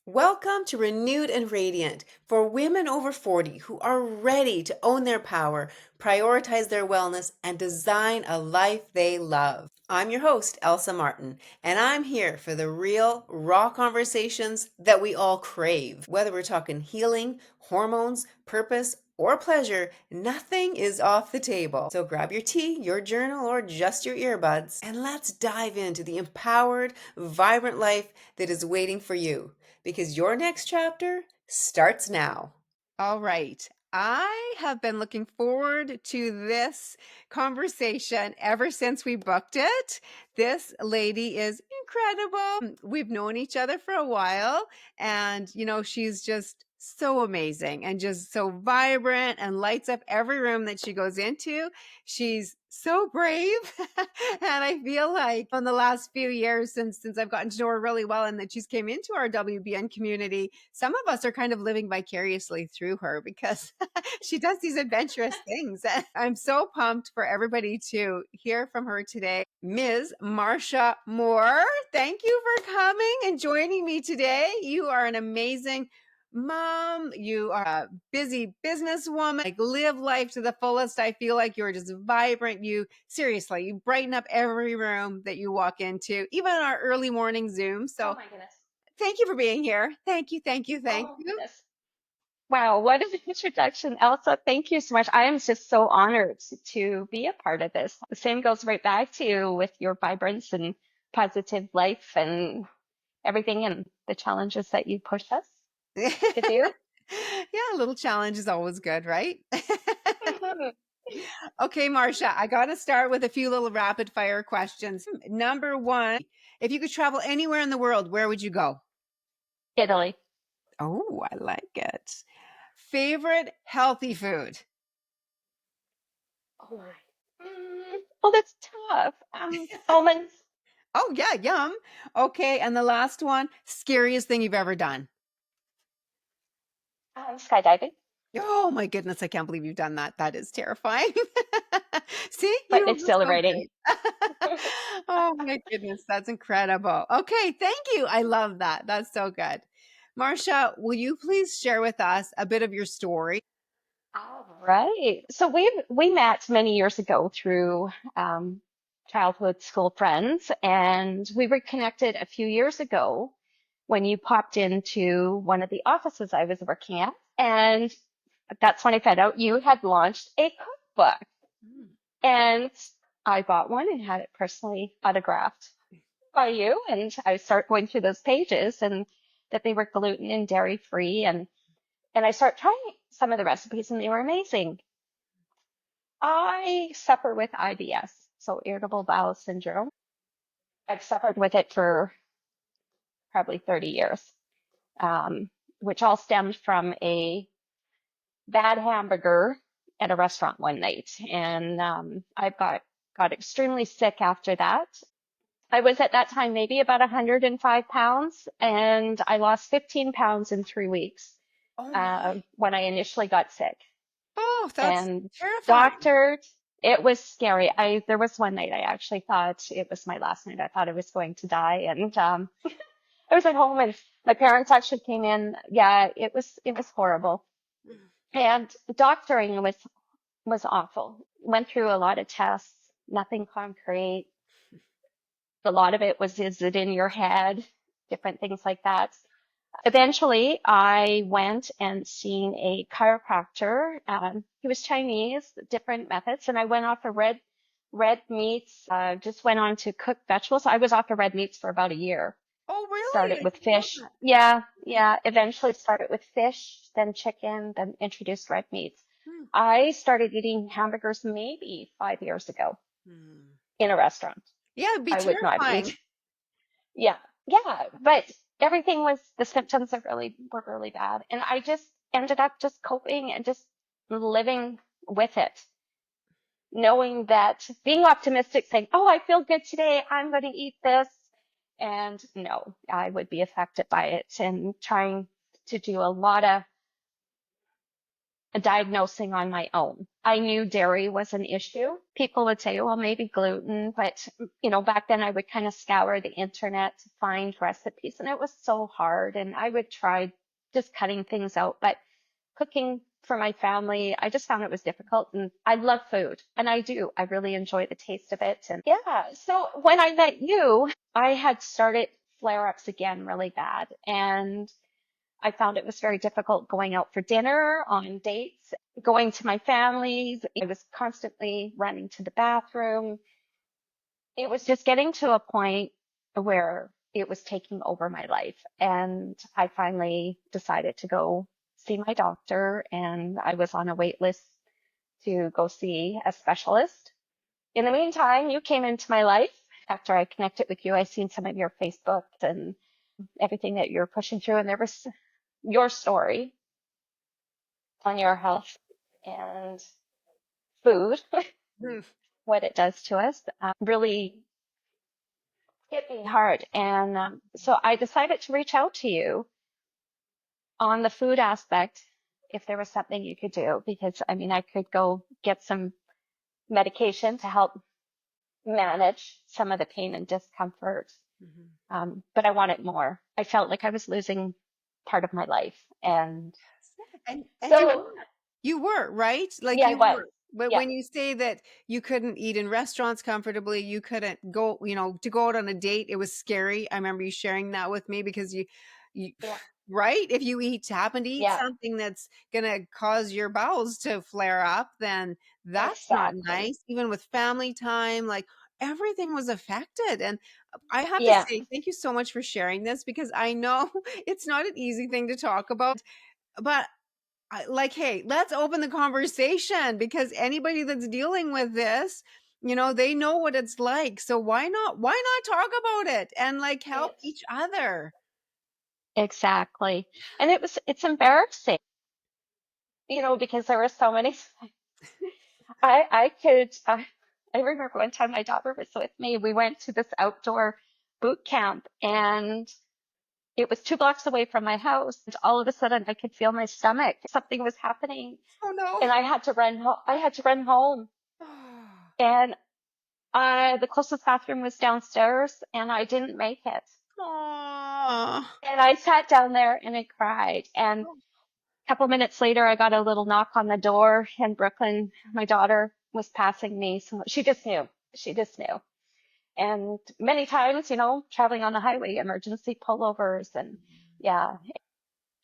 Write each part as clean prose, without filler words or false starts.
Welcome to Renewed and Radiant for women over 40 who are ready to own their power, prioritize their wellness, and design a life they love. I'm your host, Elsa Martin, and I'm here for the real, raw conversations that we all crave. Whether we're talking healing, hormones, purpose, or pleasure, nothing is off the table. So grab your tea, your journal, or just your earbuds, and let's dive into the empowered, vibrant life that is waiting for you because your next chapter starts now. All right. I have been looking forward to this conversation ever since we booked it. This lady is incredible. We've known each other for a while, and she's just so amazing and just so vibrant and lights up every room that she goes into. She's so brave. And I feel like in the last few years since I've gotten to know her really well and that she's came into our WBN community, some of us are kind of living vicariously through her because she does these adventurous things. And I'm so pumped for everybody to hear from her today. Ms. Marsha Moore, thank you for coming and joining me today. You are an amazing mom. You are a busy businesswoman. Like, live life to the fullest. I feel like you're just vibrant. You brighten up every room that you walk into, even in our early morning Zoom. So Oh my goodness. thank you for being here. Thank you. Oh my goodness. Wow, what an introduction, Elsa. Thank you so much. I am just so honored to be a part of this. The same goes right back to you with your vibrance and positive life and everything and the challenges that you push us to do. Yeah, a little challenge is always good, right? Okay, Marsha, I got to start with a few little rapid fire questions. Number one, if you could travel anywhere in the world, where would you go? Italy. Oh, I like it. Favorite healthy food? Oh my. Oh, that's tough. Almonds. Oh, yeah, yum. Okay, and the last one, scariest thing you've ever done? Skydiving. Oh my goodness, I can't believe you've done that. That is terrifying. See, But you were so exhilarating. great. Oh my goodness, that's incredible. Okay, thank you. I love that. That's so good. Marsha, will you please share with us a bit of your story? All right. So we met many years ago through childhood school friends, and we reconnected a few years ago when you popped into one of the offices I was working at, and that's when I found out you had launched a cookbook, Mm. and I bought one and had it personally autographed by you, and I started going through those pages and that they were gluten and dairy free, and I started trying some of the recipes, and they were amazing. I suffer with IBS, so irritable bowel syndrome. I've suffered with it for probably 30 years, um, which all stemmed from a bad hamburger at a restaurant one night. And got extremely sick after that. I was at that time maybe about 105 pounds, and I lost 15 pounds in 3 weeks Oh my. when I initially got sick. Oh, that's And terrifying. doctored. It was scary. There was one night I actually thought it was my last night. I thought I was going to die, and I was at home, and my parents actually came in. Yeah, it was horrible, and doctoring was awful. Went through a lot of tests, nothing concrete. A lot of it was, is it in your head? Different things like that. Eventually, I went and seen a chiropractor. He was Chinese, different methods, and I went off of red meats. Just went on to cook vegetables. I was off of red meats for about a year. Oh, really? Started I with didn't know fish. that. Yeah, yeah. Eventually started with fish, then chicken, then introduced red meats. Hmm. I started eating hamburgers maybe 5 years ago Hmm. in a restaurant. Yeah, it'd be I would not terrifying. eat. Yeah, yeah, but everything was the symptoms were really bad, and I just ended up just coping and just living with it, knowing that being optimistic, saying, "Oh, I feel good today. I'm going to eat this," and no, I would be affected by it, and trying to do a lot of diagnosing on my own. I knew dairy was an issue. People would say, well, maybe gluten, but back then I would kind of scour the internet to find recipes and it was so hard. And I would try just cutting things out, but cooking for my family, I just found it was difficult. And I love food and I do. I really enjoy the taste of it. And yeah, so when I met you, I had started flare ups again really bad. And I found it was very difficult going out for dinner, on dates, going to my family's. I was constantly running to the bathroom. It was just getting to a point where it was taking over my life. And I finally decided to go see my doctor, and I was on a wait list to go see a specialist. In the meantime, you came into my life. After I connected with you, I seen some of your Facebook and everything that you're pushing through, and there was your story on your health and food, Hmm. what it does to us, really hit me hard. And so I decided to reach out to you on the food aspect if there was something you could do, because I mean, I could go get some medication to help manage some of the pain and discomfort. Mhm. But I wanted more. I felt like I was losing part of my life. And And so, you were, right? Like yeah, I you was. were. But Yeah, when you say that you couldn't eat in restaurants comfortably, you couldn't go, to go out on a date, it was scary. I remember you sharing that with me because you, yeah, right? If you happen to eat yeah, something that's gonna cause your bowels to flare up, then that's not exactly. nice. Even with family time, like everything was affected. And I have to Yeah, say, thank you so much for sharing this because I know it's not an easy thing to talk about, but like, hey, let's open the conversation because anybody that's dealing with this, they know what it's like. So why not talk about it and like help it's each other? exactly. And it's embarrassing, because there were so many. I could, I remember one time my daughter was with me. We went to this outdoor boot camp and it was 2 blocks away from my house. And all of a sudden I could feel my stomach. Something was happening Oh no. and I had to run home. I had to run home and the closest bathroom was downstairs and I didn't make it. Aw. And I sat down there and I cried. And a couple minutes later, I got a little knock on the door in Brooklyn. My daughter was passing me, so she just knew. She just knew. And many times, traveling on the highway, emergency pullovers, and yeah,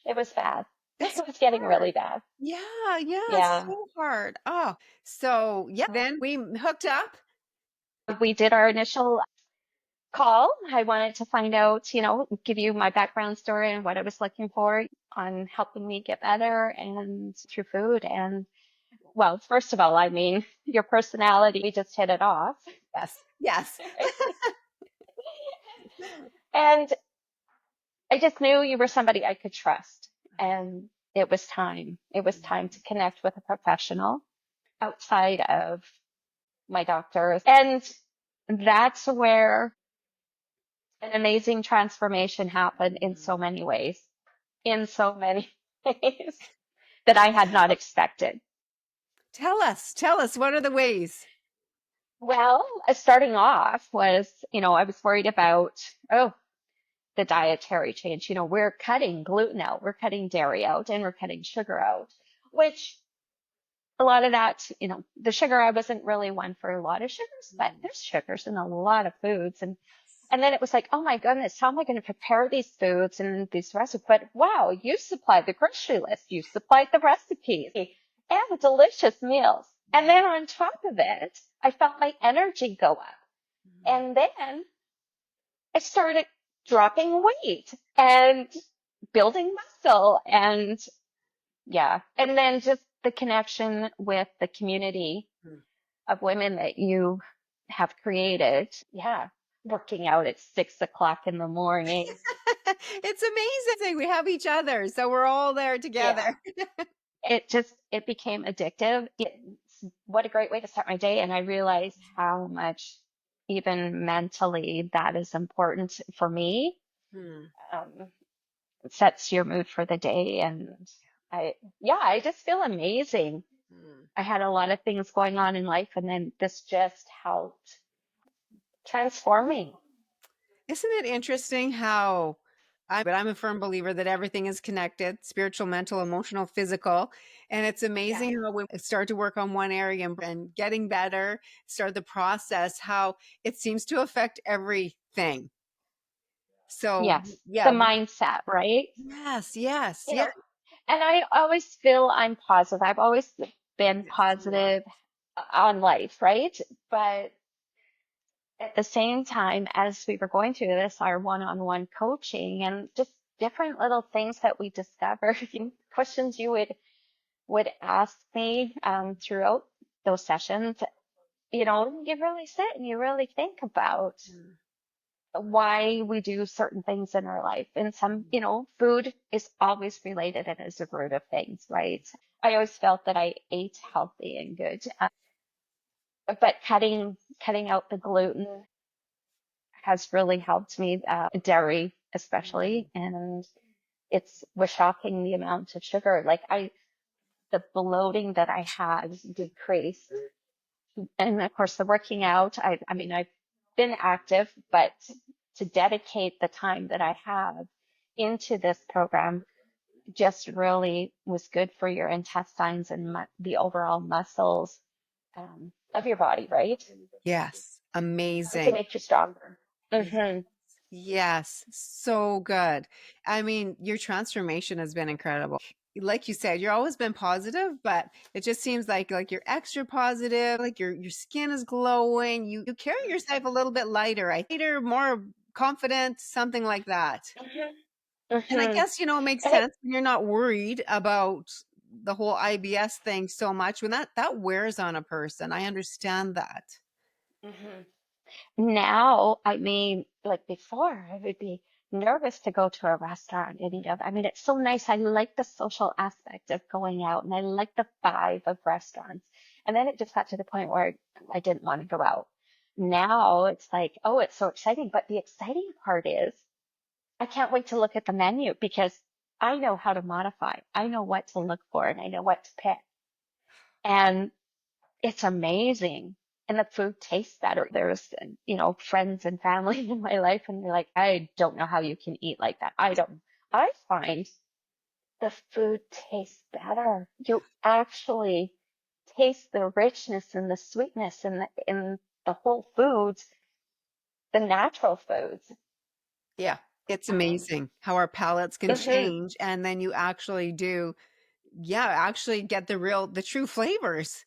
it was bad. It's It was getting hard. really bad. Yeah, yeah, it's Yeah. so hard. Oh, so yeah, then we hooked up. We did our initial call. I wanted to find out, give you my background story and what I was looking for on helping me get better and through food. And well, first of all, I mean, your personality, we just hit it off. Yes, yes. And I just knew you were somebody I could trust. And it was time. It was time to connect with a professional outside of my doctors. And that's where an amazing transformation happened in so many ways, in so many ways that I had not expected. Tell us, what are the ways? Well, starting off was, I was worried about, oh, the dietary change. We're cutting gluten out, we're cutting dairy out, and we're cutting sugar out, which a lot of that, the sugar, I wasn't really one for a lot of sugars, but there's sugars in a lot of foods. And then it was like, oh my goodness, how am I going to prepare these foods and these recipes? But wow, you supplied the grocery list, you supplied the recipes and delicious meals. And then on top of it, I felt my energy go up. And then I started dropping weight and building muscle and yeah. And then just the connection with the community of women that you have created. Yeah. Working out at 6 o'clock in the morning. It's amazing. We have each other, so we're all there Yeah. together. It became addictive. What a great way to start my day. And I realized how much even mentally that is important for me. Hmm. Um, it sets your mood for the day. And I just feel amazing. Mm. I had a lot of things going on in life, and then this just helped transform me. Isn't it interesting how I'm a firm believer that everything is connected, spiritual, mental, emotional, physical. And it's Yes. amazing how when we start to work on one area and getting better, start the process, how it seems to affect everything. So, Yes. The yeah, mindset, right? yes, yes, You yeah. know, and I always feel I'm positive. I've always been Yes, you are. positive on life, right? But at the same time, as we were going through this, our one-on-one coaching and just different little things that we discovered, questions you would ask me throughout those sessions, you really sit and you really think about Mm. why we do certain things in our life. And some, food is always related and is the root of things, right? I always felt that I ate healthy and good, but cutting out the gluten has really helped me, dairy Mm. especially, and it's was shocking the amount of sugar. The bloating that I had decreased. And of course, the working out, I mean, I've been active, but to dedicate the time that I have into this program just really was good for your intestines and the overall muscles, of your body, right? Yes, To amazing. make you stronger. Ye- Hmm. Yes, so good. I mean, your transformation has been incredible. Like you said, you're always been positive, but it just seems like you're extra positive, like your skin is glowing. You carry yourself a little bit lighter, lighter, more confident, something like that. Hmm. And I Hmm. guess, it makes sense when you're not worried about the whole IBS thing so much when that wears on a person. I understand that. Hmm. Now, I mean, like before, I would be nervous to go to a restaurant and eat out. I mean, it's so nice. I like the social aspect of going out and I like the vibe of restaurants. And then it just got to the point where I didn't want to go out. Now it's like, oh, it's so exciting. But the exciting part is I can't wait to look at the menu because I know how to modify. I know what to look for and I know what to pick. And it's amazing. And the food tastes better. There's, friends and family in my life, and they're like, I don't know how you can eat like that. I don't. I find the food tastes better. You actually taste the richness and the sweetness in the whole foods, the natural foods. Yeah. It's Um, amazing how our palates can mhm. change and then you actually do, yeah, actually get the true flavors.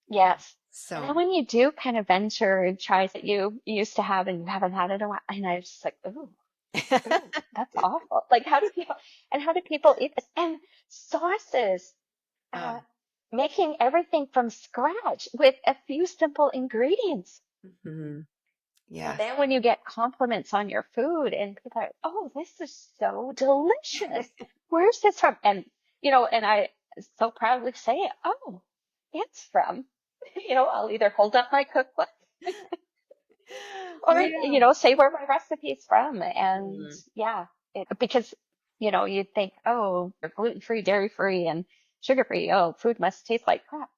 Yes. And So, then when you do kind of venture and try that you used to have and you haven't had it in a while, and I was just like, ooh. Ooh, that's awful. Like, how do people eat this? And sauces, uh, uh, making everything from scratch with a few simple ingredients. mhm. And Yes. then when you get compliments on your food and people are, oh, this is so delicious. Where's this from? And I so proudly say, oh, it's from, I'll either hold up my cookbook or Yeah. say where my recipe's from. And Mm. yeah, because you'd think, oh, you're gluten free, dairy free, and sugar free. Oh, food must taste like crap.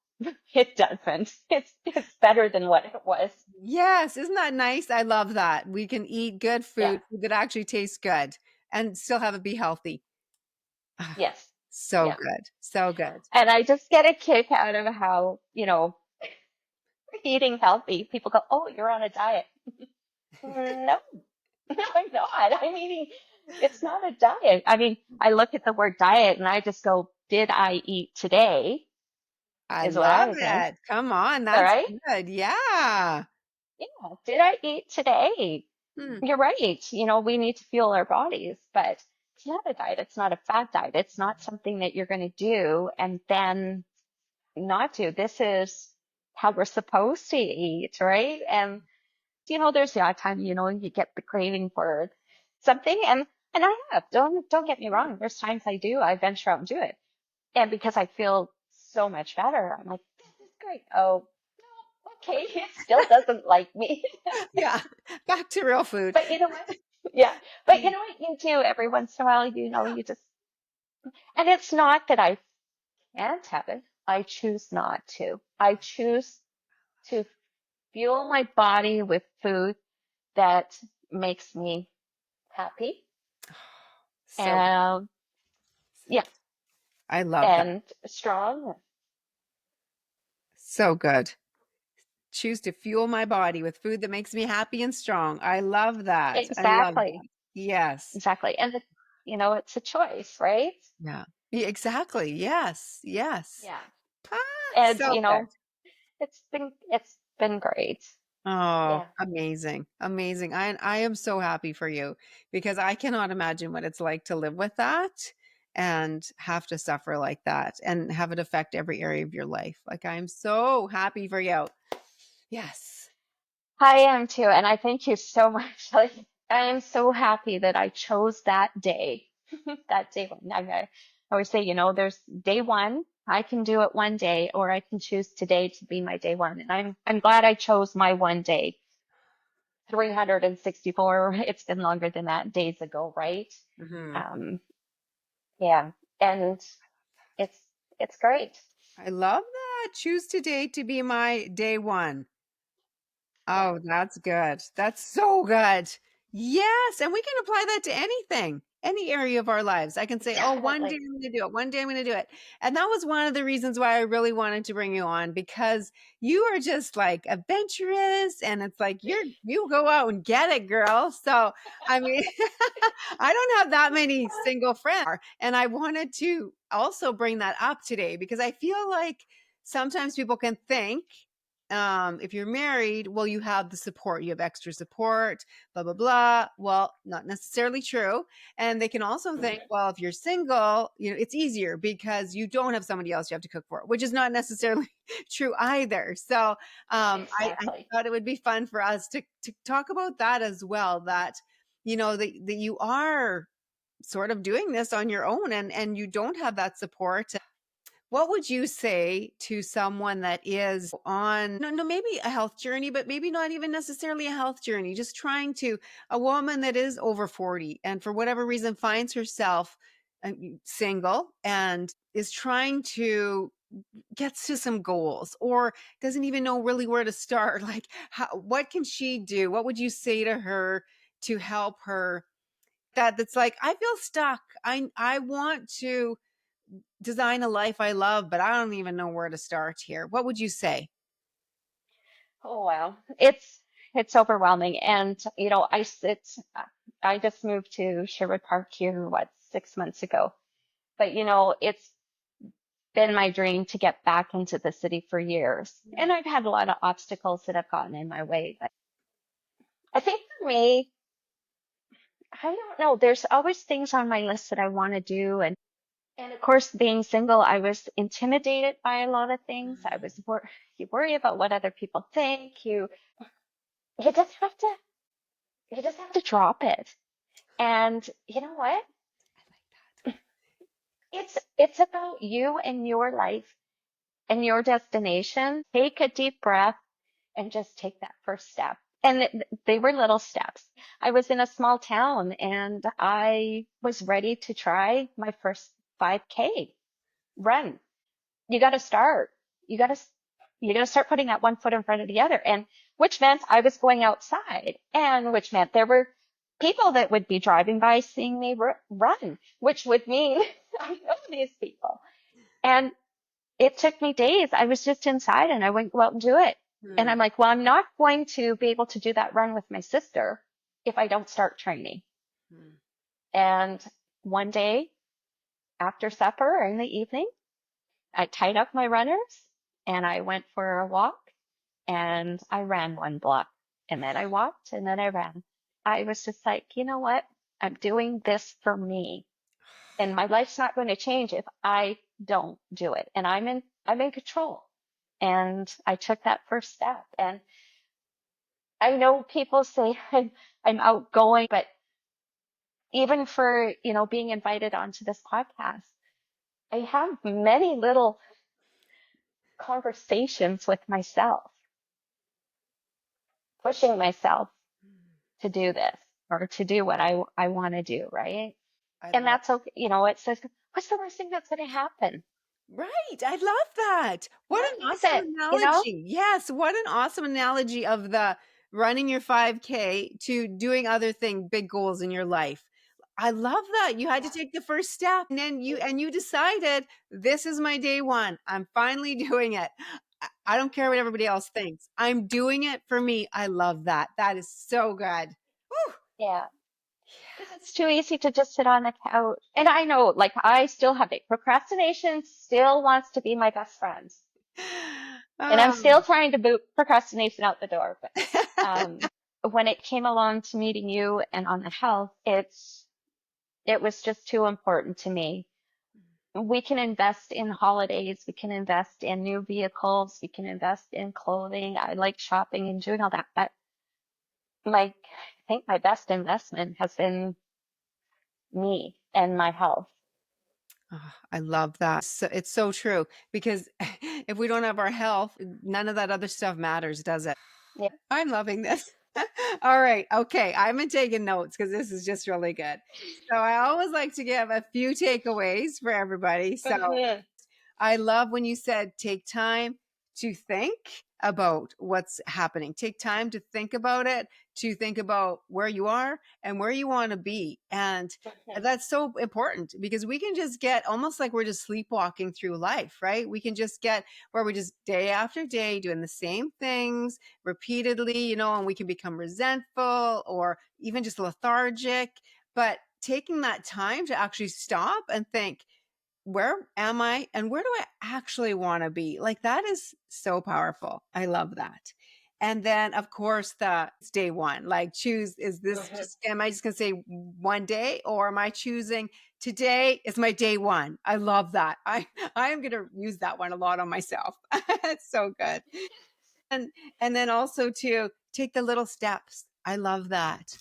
It doesn't. It's better than what it was. Yes, isn't that nice? I love that. We can eat good Yeah. food that actually tastes good and still have it be healthy. Ah, Yes. so Yeah. good. So good. And I just get a kick out of how eating healthy. People go, oh, you're on a diet. No, no, I'm not. I'm eating. It's not a diet. I mean, I look at the word diet and I just go, did I eat today? I Is what love I think. it. Come on, All that's right. good. Yeah. Yeah. Did I eat today? Hmm. You're right. We need to fuel our bodies, but it's not a diet. It's not a fat diet. It's not something that you're going to do and then not do. This is how we're supposed to eat, right? And there's the odd time, you get the craving for something, and I have. Don't get me wrong. There's times I do. I venture out and do it, and because I feel so much better, I'm like, this is great. Oh, no, okay, it still doesn't like me, Yeah. Back to real food. but you know what? Yeah, but you know what you do every once in a while. You just And it's not that I can't have it. I choose not to. I choose to fuel my body with food that makes me happy. So And yeah, I love that. and strong. So good. Choose to fuel my body with food that makes me happy and strong. I love that. I love Exactly. that. Yes. Exactly. And it's a choice, right? Yeah. Yeah, exactly. Yes. Yes. Yeah. Ah, And so good. it's been great. Oh, Yeah. amazing. Amazing. I am so happy for you because I cannot imagine what it's like to live with that and have to suffer like that and have it affect every area of your life. Like I'm so happy for you. Yes. I am too, and I thank you so much. Like, I am so happy that I chose that day. That day one. I always say, there's day one. I can do it one day, or I can choose today to be my day one. And I'm glad I chose my one day. 364. It's been longer than that days ago, right? Hmm. Um, yeah, and it's it's great. I love that. Choose today to be my day one. Yeah, Oh, that's good. That's so good. Yes, and we can apply that to anything, any area of our lives. I can say, "Oh, one day definitely. I'm going to do it. One day I'm going to do it." And that was one of the reasons why I really wanted to bring you on because you are just like adventurous and it's like you go out and get it, girl. So, I mean, I don't have that many single friends and I wanted to also bring that up today because I feel like sometimes people can think if you're married, well, you have the support, you have extra support, blah, blah, blah. Well, not necessarily true. And they can also think, well, if you're single, it's easier because you don't have somebody else you have to cook for, which is not necessarily true either. So I Exactly. thought it would be fun for us to talk about that as well, that you are sort of doing this on your own and you don't have that support. What would you say to someone that is on, no, no, maybe a health journey, but maybe not even necessarily a health journey, just a woman that is over 40 and for whatever reason finds herself single and is trying to get to some goals or doesn't even know really where to start? Like, what can she do? What would you say to her to help her? That's like, I feel stuck. I want to design a life I love, but I don't even know where to start here. What would you say? Oh wow. It's overwhelming. And I just moved to Sherwood Park here, 6 months ago. But it's been my dream to get back into the city for years. And I've had a lot of obstacles that have gotten in my way. But I think for me, I don't know, there's always things on my list that I want to do. And of course, being single, I was intimidated by a lot of things. You worry about what other people think. You just have to You just have to drop it. And you know what? It's about you and your life and your destination. Take a deep breath and just take that first step. And they were little steps. I was in a small town and I was ready to try my first 5K run. You got to start. You got to you got to start putting that one foot in front of the other, and which meant I was going outside, and which meant there were people that would be driving by seeing me run, which would mean I know these people. And it took me days. I was just inside, and I went go out and do it. And Hmm. I'm like, well, I'm not going to be able to do that run with my sister if I don't start training. Hmm. And one day after supper or in the evening, I tied up my runners and I went for a walk and I ran one block and then I walked and then I ran. I was just like, you know what? I'm doing this for me and my life's not going to change if I don't do it. And I'm in control. And I took that first step. And I know people say I'm outgoing, but even for, being invited onto this podcast, I have many little conversations with myself, pushing myself to do this or to do what I want to do, right? I And love that's okay. It's what's the worst thing that's going to happen? Right. I love that. What What an is awesome it? You know? analogy. Yes. What an awesome analogy of the running your 5K to doing other thing, big goals in your life. I love that. You had to Yeah. take the first step and then you decided this is my day one. I'm finally doing it. I don't care what Yeah. everybody else thinks. I'm doing it for me. I love that. That is so good. Woo. Yeah. Because Yes. it's too easy to just sit on the couch. And I know, like, I still have it. Procrastination still wants to be my best friend. And I'm still Oh. trying to boot procrastination out the door. But um, when it came along to meeting you and on the health, it was just too important to me. We can invest in holidays, we can invest in new vehicles, we can invest in clothing. I like shopping and doing all that, but I think my best investment has been me and my health. Oh, I love that. So, it's so true because if we don't have our health, none of that other stuff matters, does it? Yeah. I'm loving this. All right. Okay. I've been taking notes because this is just really good. So I always like to give a few takeaways for everybody. So Mhm. I love when you said take time to think about what's happening. Take time to think about it, to think about where you are and where you want to be. And Mhm. that's so important because we can just get almost like we're just sleepwalking through life, right? We can just get where we just day after day doing the same things repeatedly, and we can become resentful or even just lethargic. But taking that time to actually stop and think, where am I and where do I actually want to be? Like that is so powerful. I love that. And then of course the it's day one. Like choose, is this Mhm. just, am I just gonna say one day or am I choosing today is my day one? I love that. I am gonna use that one a lot on myself. It's so good. And and then also to take the little steps. I love that.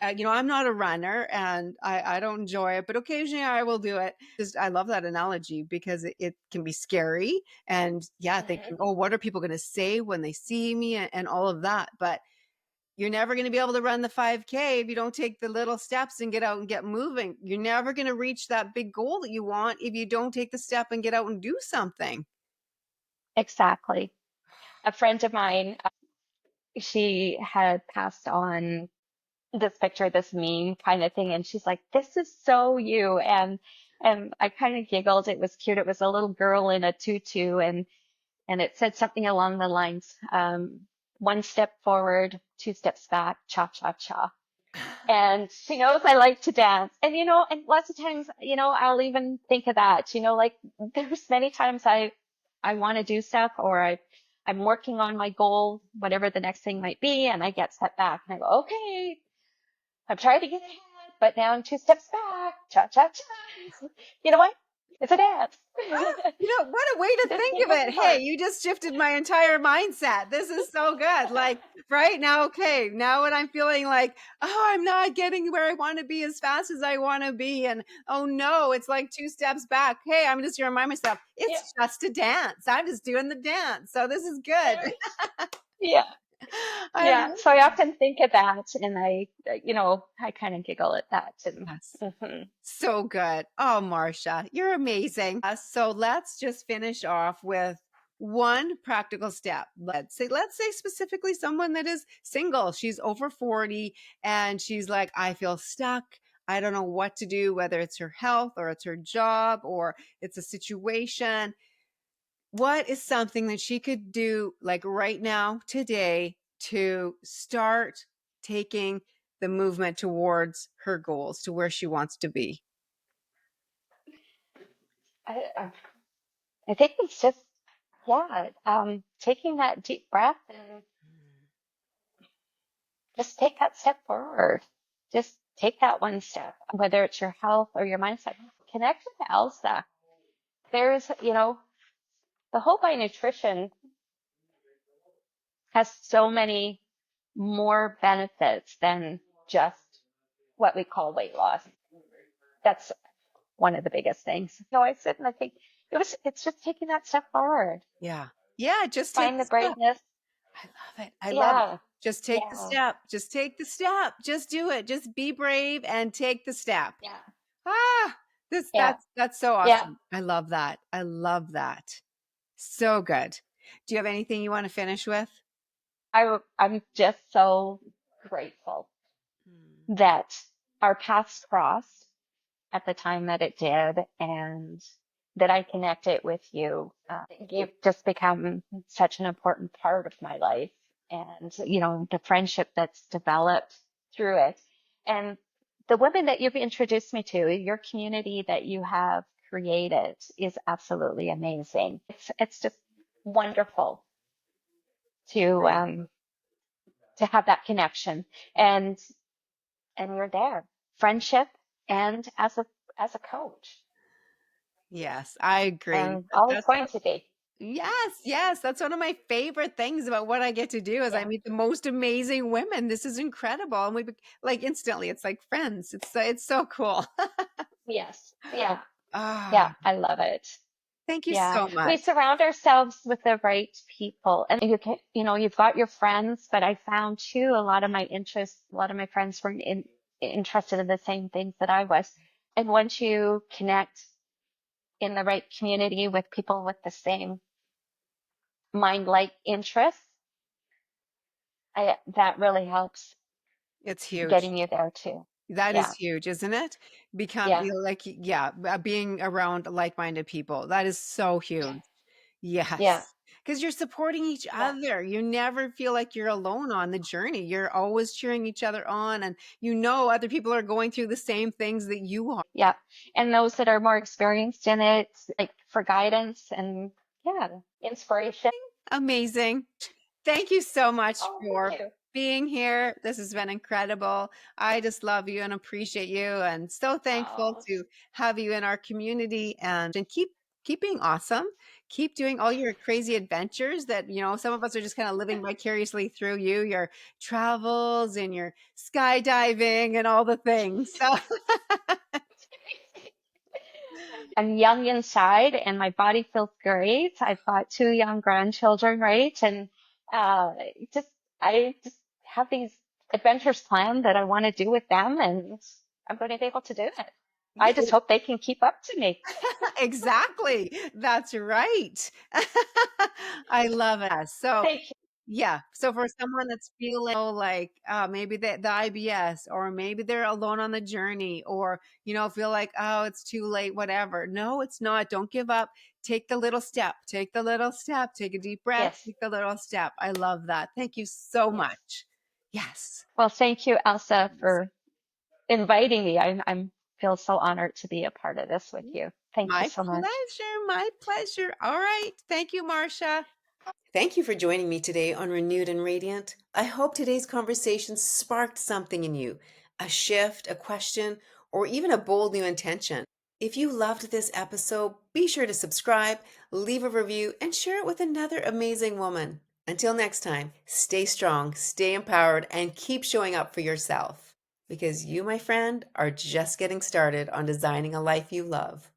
I'm not a runner and I don't enjoy it, but occasionally I will do it. Just I love that analogy because it can be scary and yeah, Mhm. thinking, oh, what are people going to say when they see me and all of that. But you're never going to be able to run the 5K if you don't take the little steps and get out and get moving. You're never going to reach that big goal that you want if you don't take the step and get out and do something. Exactly. A friend of mine, she had passed on this picture, this meme kind of thing, and she's like, "This is so you." And I kind of giggled. It was cute. It was a little girl in a tutu, and it said something along the lines, one step forward, two steps back, cha cha cha. And she knows I like to dance. And and lots of times, I'll even think of that, like there's many times I want to do stuff or I'm working on my goal, whatever the next thing might be, and I get set back and I go, okay, I'm trying to get ahead, but now I'm two steps back, cha cha cha. You know what? It's a dance. Oh, what a way to Just think keep of it. moving Hey, forward. you just shifted my entire mindset. This is so good. Like, right now, okay, now when I'm feeling like, oh, I'm not getting where I want to be as fast as I want to be. And oh no, it's like two steps back. Hey, I'm just going to remind myself, Yeah. it's just a dance. I'm just doing the dance. So this is good. Yeah. I Yeah, love so I often think of that and I kind of giggle at that. And this. mhm. So good. Oh, Marsha, you're amazing. So let's just finish off with one practical step. Let's say specifically someone that is single. She's over 40 and she's like, I feel stuck. I don't know what to do, whether it's her health or it's her job or it's a situation. What is something that she could do like right now, today, to start taking the movement towards her goals, to where she wants to be? I think it's just, yeah, taking that deep breath and just take that step forward. Just take that one step, whether it's your health or your mindset. Connect with Elsa. There's, the Whole by Nutrition has so many more benefits than just what we call weight loss. That's one of the biggest things. So I sit and I think it's just taking that step forward. Yeah. Yeah, just take Find the the step. braveness. I love it. I love it. Yeah. Just take the Yeah. step. Just take the step. Just do it. Just be brave and take the step. Yeah. Ah, This Yeah. that's so Yeah. awesome. I love that. I love that. So good. Do you have anything you want to finish with? I'm just so grateful Mm, that our paths crossed at the time that it did, and that I connected with you. You've just become such an important part of my life, and the friendship that's developed through it, and the women that you've introduced me to, your community that you have created is absolutely amazing. It's just wonderful to great. um to have that connection, and you're there, friendship and as a coach, Yes, I agree. and always That's going to be. yes, yes. That's one of my favorite things about what I get to do is I Yeah. meet the most amazing women. This is incredible. And like instantly, it's like friends. It's so cool. Yes. Yeah. Yeah. Ah, I love it. thank you Yeah. so We much. surround ourselves with the right people, and you've got your friends, but I found too a lot of my interests, a lot of my friends were interested in the same things that I was. And once you connect in the right community with people with the same mind-like interests, that really helps It's huge. getting you there too. That is Yeah. huge, isn't it? Become Yeah. like, yeah, being around like-minded people. That is so Yeah. huge. Yeah. Yes. Because you're supporting each Yeah. other. You never feel like you're alone on the journey. You're always cheering each other on, and other people are going through the same things that you are. Yeah. And those that are more experienced in it, like for guidance and yeah, inspiration. Amazing. Thank you so much Oh, thank for you. being here. This has been incredible. I just love you and appreciate you and so thankful Oh, to have you in our community and keep being awesome. Keep doing all your crazy adventures that, some of us are just kind of living vicariously through you, your travels and your skydiving and all the things. So I'm young inside and my body feels great. I've got two young grandchildren, right? And uh, just I just have these adventures planned that I want to do with them, and I'm going to be able to do it. I yeah, just hope they can keep up to me. exactly. That's right. I love it. So Thank you. yeah. So for someone that's feeling like maybe the IBS or maybe they're alone on the journey or, feel like, oh, it's too late, whatever. No, it's not. Don't give up. Take the little step. Take the little step. Take a deep breath. Yes. Take the little step. I love that. Thank you so Yes. much. Yes. Well, thank you, Elsa, for inviting me. I'm feel so honored to be a part of this with you. Thank you My so much. pleasure. My pleasure. All right. Thank you, Marsha. Thank you for joining me today on Renewed and Radiant. I hope today's conversation sparked something in you, a shift, a question, or even a bold new intention. If you loved this episode, be sure to subscribe, leave a review, and share it with another amazing woman. Until next time, stay strong, stay empowered, and keep showing up for yourself. Because you, my friend, are just getting started on designing a life you love.